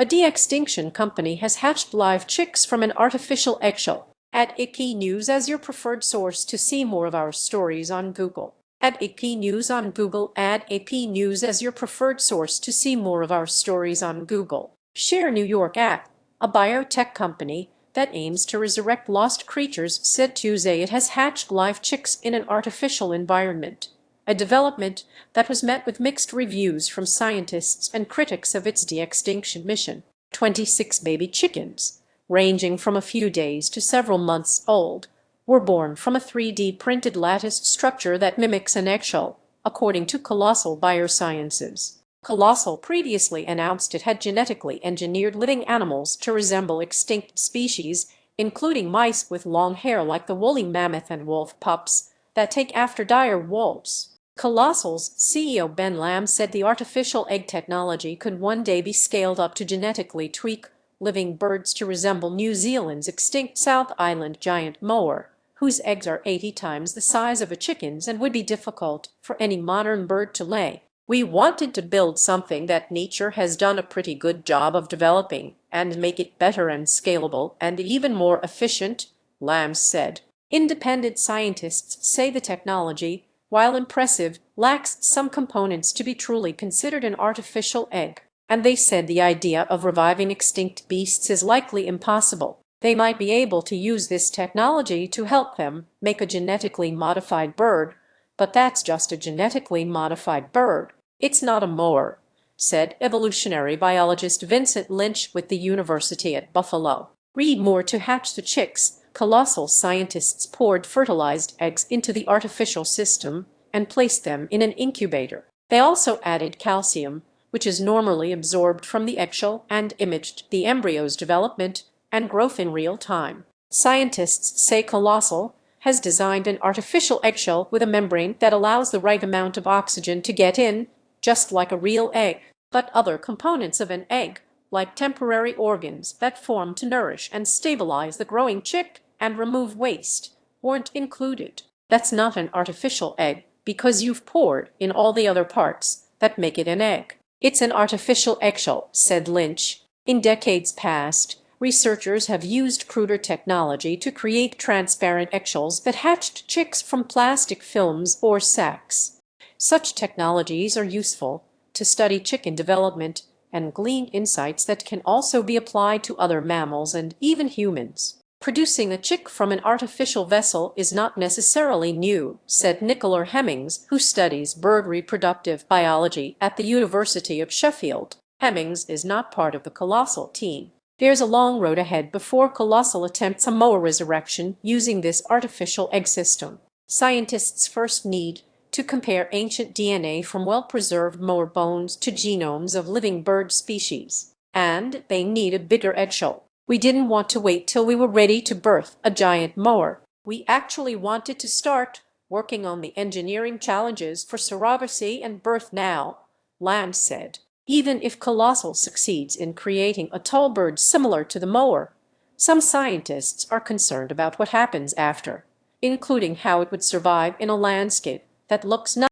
A de-extinction company has hatched live chicks from an artificial eggshell. Add AP News as your preferred source to see more of our stories on Google. Add AP News on Google. Add AP News as your preferred source to see more of our stories on Google. Share New York at a biotech company that aims to resurrect lost creatures said Tuesday it has hatched live chicks in an artificial environment, a development that was met with mixed reviews from scientists and critics of its de-extinction mission. 26 baby chickens, ranging from a few days to several months old, were born from a 3D printed lattice structure that mimics an eggshell, according to Colossal Biosciences. Colossal previously announced it had genetically engineered living animals to resemble extinct species, including mice with long hair like the woolly mammoth and wolf pups that take after dire wolves. Colossal's CEO Ben Lamb said the artificial egg technology could one day be scaled up to genetically tweak living birds to resemble New Zealand's extinct South Island giant moa, whose eggs are 80 times the size of a chicken's and would be difficult for any modern bird to lay. We wanted to build something that nature has done a pretty good job of developing and make it better and scalable and even more efficient, Lamb said. Independent scientists say the technology, while impressive, lacks some components to be truly considered an artificial egg, and they said the idea of reviving extinct beasts is likely impossible. They might be able to use this technology to help them make a genetically modified bird, but that's just a genetically modified bird. It's not a mower, said evolutionary biologist Vincent Lynch with the University at Buffalo. Read more. To hatch the chicks, Colossal scientists poured fertilized eggs into the artificial system and placed them in an incubator. They also added calcium, which is normally absorbed from the eggshell, and imaged the embryo's development and growth in real time. Scientists say Colossal has designed an artificial eggshell with a membrane that allows the right amount of oxygen to get in, just like a real egg. But other components of an egg, like temporary organs that form to nourish and stabilize the growing chick and remove waste, weren't included. That's not an artificial egg because you've poured in all the other parts that make it an egg. It's an artificial eggshell, said Lynch. In decades past, researchers have used cruder technology to create transparent eggshells that hatched chicks from plastic films or sacs. Such technologies are useful to study chicken development and glean insights that can also be applied to other mammals and even humans. Producing a chick from an artificial vessel is not necessarily new, said Nicola Hemmings, who studies bird reproductive biology at the University of Sheffield. Hemmings is not part of the Colossal team. There's a long road ahead before Colossal attempts a moa resurrection using this artificial egg system. Scientists first need to compare ancient DNA from well-preserved moa bones to genomes of living bird species. And they need a bigger eggshell. We didn't want to wait till we were ready to birth a giant moa. We actually wanted to start working on the engineering challenges for surrogacy and birth now, Land said. Even if Colossal succeeds in creating a tall bird similar to the moa, some scientists are concerned about what happens after, including how it would survive in a landscape that looks